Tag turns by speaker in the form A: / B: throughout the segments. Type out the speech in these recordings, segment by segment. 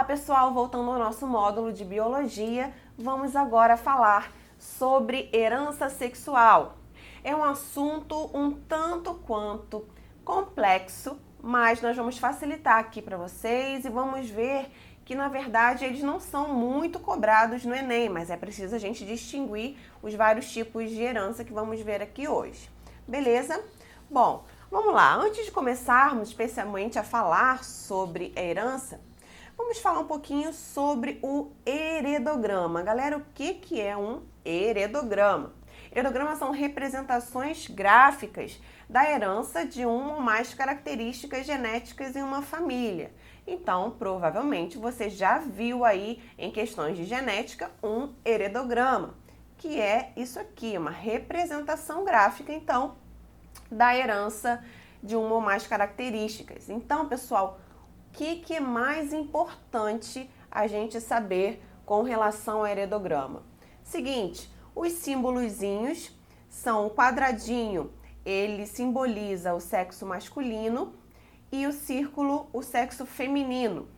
A: Olá pessoal, voltando ao nosso módulo de biologia, vamos agora falar sobre herança sexual. É um assunto um tanto quanto complexo, mas nós vamos facilitar aqui para vocês e vamos ver que na verdade eles não são muito cobrados no Enem, mas é preciso a gente distinguir os vários tipos de herança que vamos ver aqui hoje. Beleza? Bom, vamos lá. Antes de começarmos especialmente a falar sobre a herança, vamos falar um pouquinho sobre o heredograma. Galera, o que é um heredograma? Heredogramas são representações gráficas da herança de uma ou mais características genéticas em uma família. Então, provavelmente você já viu aí em questões de genética um heredograma, que é isso aqui, uma representação gráfica, então, da herança de uma ou mais características. Então, pessoal, o que é mais importante a gente saber com relação ao heredograma? Seguinte, os símbolozinhos são o quadradinho, ele simboliza o sexo masculino e o círculo, o sexo feminino.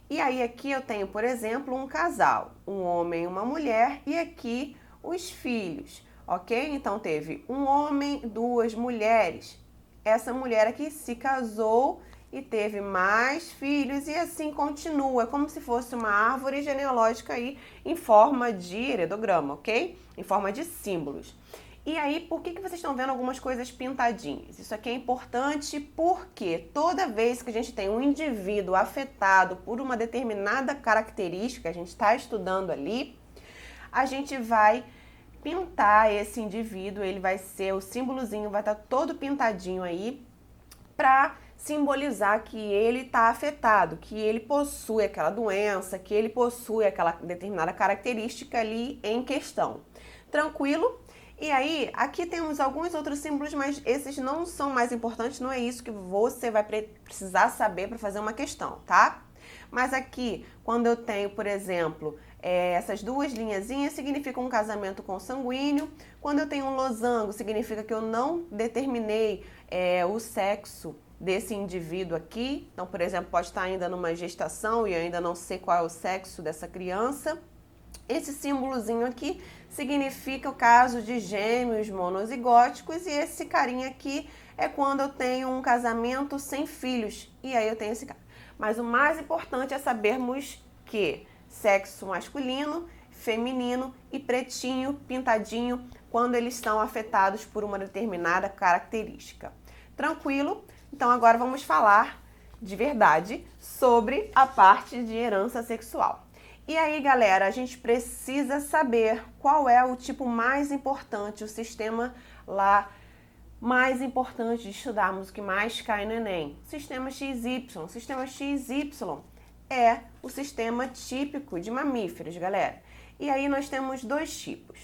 A: E aí aqui eu tenho, por exemplo, um casal, um homem e uma mulher, e aqui os filhos, ok? Então teve um homem, duas mulheres. Essa mulher aqui se casou e teve mais filhos e assim continua, é como se fosse uma árvore genealógica aí em forma de heredograma, ok? Em forma de símbolos. E aí, por que vocês estão vendo algumas coisas pintadinhas? Isso aqui é importante porque toda vez que a gente tem um indivíduo afetado por uma determinada característica que a gente está estudando ali, a gente vai pintar esse indivíduo, ele vai ser, o símbolozinho vai estar todo pintadinho aí para simbolizar que ele está afetado, que ele possui aquela doença, que ele possui aquela determinada característica ali em questão. Tranquilo? E aí, aqui temos alguns outros símbolos, mas esses não são mais importantes, não é isso que você vai precisar saber para fazer uma questão, tá? Mas aqui, quando eu tenho, por exemplo, essas duas linhazinhas, significa um casamento consanguíneo. Quando eu tenho um losango, significa que eu não determinei o sexo desse indivíduo aqui. Então, por exemplo, pode estar ainda numa gestação e eu ainda não sei qual é o sexo dessa criança. Esse símbolozinho aqui significa o caso de gêmeos monozigóticos e esse carinha aqui é quando eu tenho um casamento sem filhos e aí eu tenho esse cara. Mas o mais importante é sabermos que sexo masculino, feminino e pretinho, pintadinho, quando eles estão afetados por uma determinada característica. Tranquilo? Então agora vamos falar de verdade sobre a parte de herança sexual. E aí, galera, a gente precisa saber qual é o tipo mais importante, o sistema lá mais importante de estudarmos, o que mais cai no Enem. Sistema XY. O sistema XY é o sistema típico de mamíferos, galera. E aí nós temos dois tipos.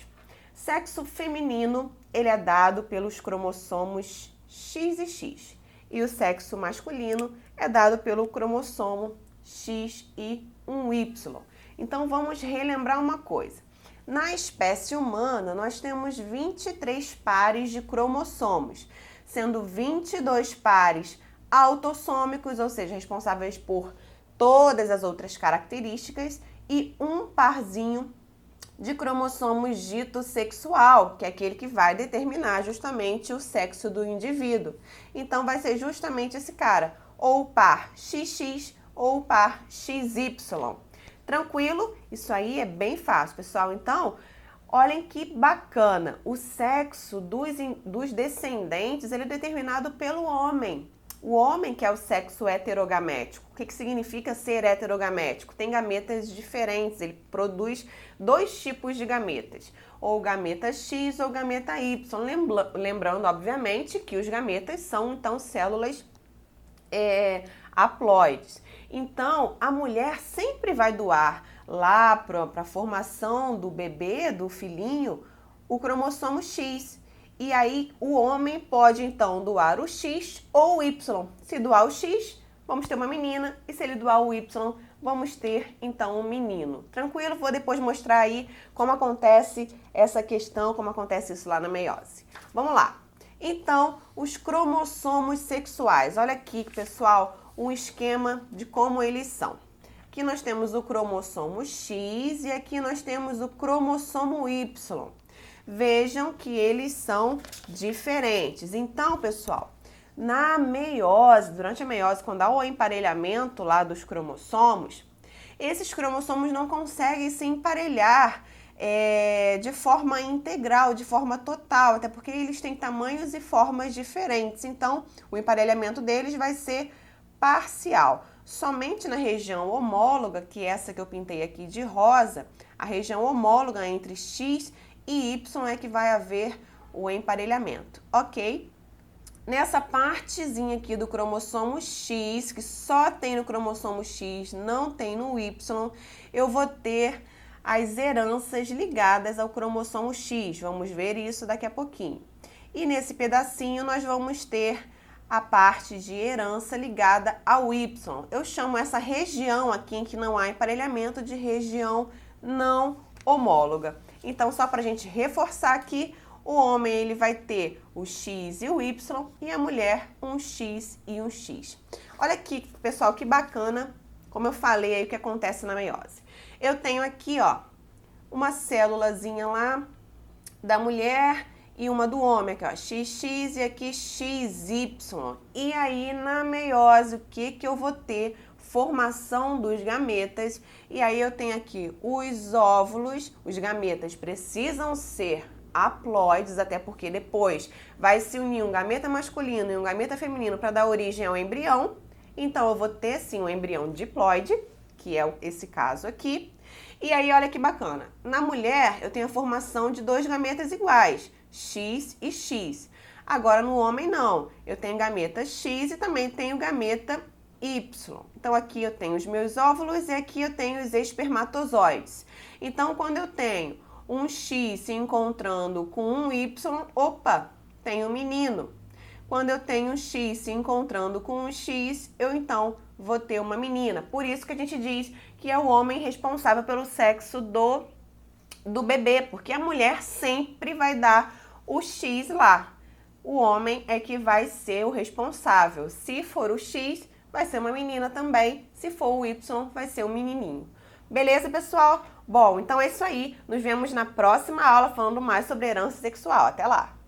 A: Sexo feminino, ele é dado pelos cromossomos X e X. E o sexo masculino é dado pelo cromossomo X e um Y. Então, vamos relembrar uma coisa. Na espécie humana, nós temos 23 pares de cromossomos, sendo 22 pares autossômicos, ou seja, responsáveis por todas as outras características, e um parzinho de cromossomos dito sexual, que é aquele que vai determinar justamente o sexo do indivíduo. Então, vai ser justamente esse cara, ou o par XX ou o par XY. Tranquilo? Isso aí é bem fácil, pessoal. Então, olhem que bacana. O sexo dos descendentes, ele é determinado pelo homem. O homem que é o sexo heterogamético. O que significa ser heterogamético? Tem gametas diferentes, ele produz dois tipos de gametas. Ou gameta X ou gameta Y. Lembrando, obviamente, que os gametas são, então, células haploides. Então, a mulher sempre vai doar lá para a formação do bebê, do filhinho, o cromossomo X. E aí, o homem pode, então, doar o X ou o Y. Se doar o X, vamos ter uma menina. E se ele doar o Y, vamos ter, então, um menino. Tranquilo? Vou depois mostrar aí como acontece essa questão, como acontece isso lá na meiose. Vamos lá. Então, os cromossomos sexuais. Olha aqui, pessoal, um esquema de como eles são. Aqui nós temos o cromossomo X e aqui nós temos o cromossomo Y. Vejam que eles são diferentes. Então, pessoal, na meiose, durante a meiose, quando há o emparelhamento lá dos cromossomos, esses cromossomos não conseguem se emparelhar de forma integral, de forma total, até porque eles têm tamanhos e formas diferentes. Então, o emparelhamento deles vai ser parcial. Somente na região homóloga, que é essa que eu pintei aqui de rosa, a região homóloga entre X e Y é que vai haver o emparelhamento, ok? Nessa partezinha aqui do cromossomo X, que só tem no cromossomo X, não tem no Y, eu vou ter as heranças ligadas ao cromossomo X. Vamos ver isso daqui a pouquinho. E nesse pedacinho nós vamos ter a parte de herança ligada ao Y. Eu chamo essa região aqui em que não há emparelhamento de região não homóloga. Então, só para a gente reforçar aqui, o homem ele vai ter o X e o Y e a mulher um X e um X. Olha aqui, pessoal, que bacana, como eu falei aí o que acontece na meiose. Eu tenho aqui, ó, uma célulazinha lá da mulher e uma do homem, aqui, ó, XX e aqui XY. E aí, na meiose, o que eu vou ter? Formação dos gametas. E aí, eu tenho aqui os óvulos. Os gametas precisam ser haploides, até porque depois vai se unir um gameta masculino e um gameta feminino para dar origem ao embrião. Então, eu vou ter, sim, um embrião diploide, que é esse caso aqui. E aí, olha que bacana. Na mulher, eu tenho a formação de dois gametas iguais, X e X. Agora, no homem, não. Eu tenho gameta X e também tenho gameta Y. Então, aqui eu tenho os meus óvulos e aqui eu tenho os espermatozoides. Então, quando eu tenho um X se encontrando com um Y, opa, tenho um menino. Quando eu tenho um X se encontrando com um X, eu então vou ter uma menina. Por isso que a gente diz que é o homem responsável pelo sexo do bebê, porque a mulher sempre vai dar o X lá. O homem é que vai ser o responsável. Se for o X, vai ser uma menina também. Se for o Y, vai ser um menininho. Beleza, pessoal? Bom, então é isso aí. Nos vemos na próxima aula falando mais sobre herança sexual. Até lá!